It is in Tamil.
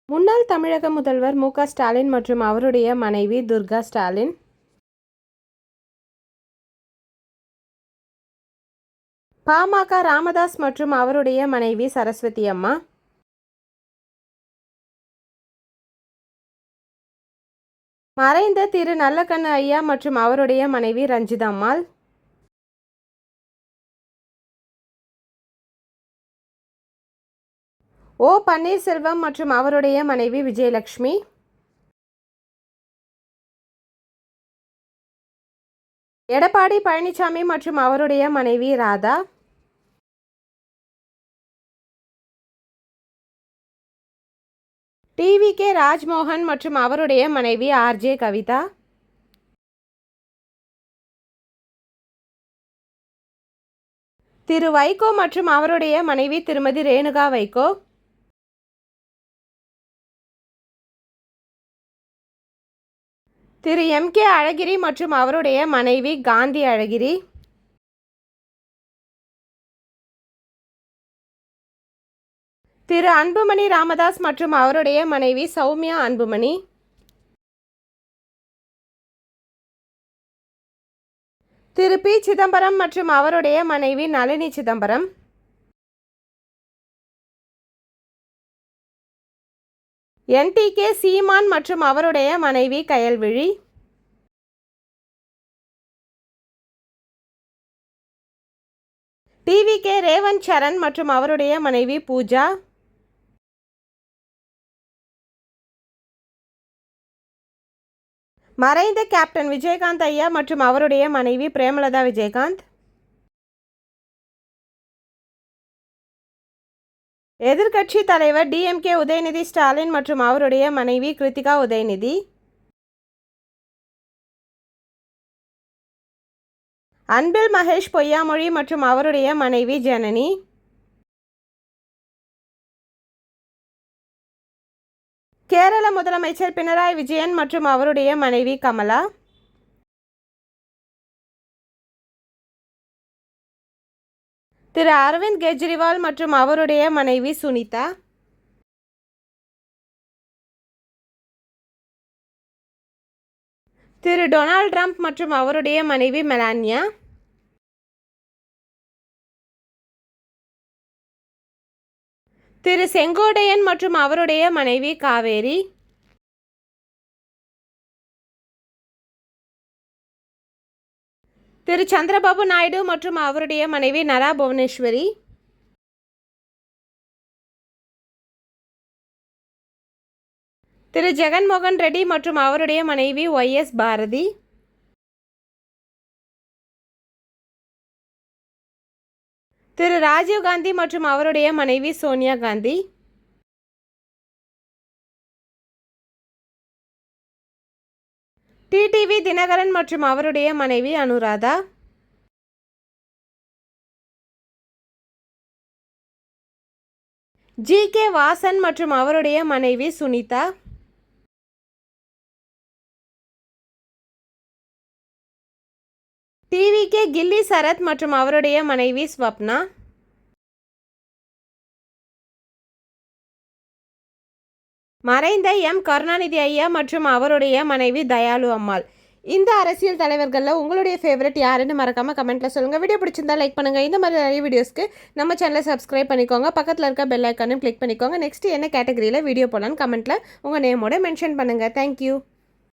முன்னாள் தமிழக முதல்வர் மு.க. ஸ்டாலின் மற்றும் அவருடைய மனைவி துர்கா ஸ்டாலின். பாமக ராமதாஸ் மற்றும் அவருடைய மனைவி சரஸ்வதி அம்மா. மறைந்த திரு நல்லக்கண்ணு ஐயா மற்றும் அவருடைய மனைவி ரஞ்சிதா அம்மாள். ஓ பன்னீர்செல்வம் மற்றும் அவருடைய மனைவி விஜயலட்சுமி. எடப்பாடி பழனிசாமி மற்றும் அவருடைய மனைவி ராதா. டிவி.கே. ராஜ்மோகன் மற்றும் அவருடைய மனைவி ஆர்.ஜே. கவிதா. திரு வைகோ மற்றும் அவருடைய மனைவி திருமதி ரேணுகா வைகோ. திரு எம்.கே. அழகிரி மற்றும் அவருடைய மனைவி காந்தி அழகிரி. திரு அன்புமணி ராமதாஸ் மற்றும் அவருடைய மனைவி சௌமியா அன்புமணி. திரு பி. சிதம்பரம் மற்றும் அவருடைய மனைவி நளினி சிதம்பரம். என்.டி.கே. சீமான் மற்றும் அவருடைய மனைவி கயல்விழி. டிவி.கே. ரேவந்த் சரண் மற்றும் அவருடைய மனைவி பூஜா. மறைந்த கேப்டன் விஜயகாந்த் ஐயா மற்றும் அவருடைய மனைவி பிரேமலதா விஜயகாந்த். எதிர்க்கட்சி தலைவர் டி.எம்.கே. உதயநிதி ஸ்டாலின் மற்றும் அவருடைய மனைவி கிருத்திகா உதயநிதி. அன்பில் மகேஷ் பொய்யாமொழி மற்றும் அவருடைய மனைவி ஜனனி. கேரள முதலமைச்சர் பினராயி விஜயன் மற்றும் அவருடைய மனைவி கமலா. திரு அரவிந்த் கெஜ்ரிவால் மற்றும் அவருடைய மனைவி சுனிதா. திரு டொனால்ட் ட்ரம்ப் மற்றும் அவருடைய மனைவி மெலானியா. திரு செங்கோட்டையன் மற்றும் அவருடைய மனைவி காவேரி. திரு சந்திரபாபு நாயுடு மற்றும் அவருடைய மனைவி நரா புவனேஸ்வரி. திரு ஜெகன்மோகன் ரெட்டி மற்றும் அவருடைய மனைவி ஒய்.எஸ். பாரதி. திரு ராஜீவ் காந்தி மற்றும் அவருடைய மனைவி சோனியா காந்தி. டிடிவி தினகரன் மற்றும் அவருடைய மனைவி அனுராதா. ஜி.கே. வாசன் மற்றும் அவருடைய மனைவி சுனிதா. டிவி.கே. கில்லி சரத் மற்றும் அவருடைய மனைவி ஸ்வப்னா. மறைந்த எம். கருணாநிதி ஐயா மற்றும் அவருடைய மனைவி தயாளு அம்மாள். இந்த அரசியல் தலைவர்களில் உங்களுடைய ஃபேவரட் யாருன்னு மறக்காமல் கமெண்ட்டில் சொல்லுங்கள். வீடியோ பிடிச்சிருந்தா லைக் பண்ணுங்கள். இந்த மாதிரி நிறைய வீடியோஸ்க்கு நம்ம சேனலை சப்ஸ்கிரைப் பண்ணிக்கோங்க. பக்கத்தில் இருக்க பெல் ஐக்கானும் கிளிக் பண்ணிக்கோங்க. நெக்ஸ்ட் என்ன கேட்டகரியில் வீடியோ போடலான்னு கமெண்ட்டில் உங்கள் நேமோட மென்ஷன் பண்ணுங்கள். தேங்க்யூ.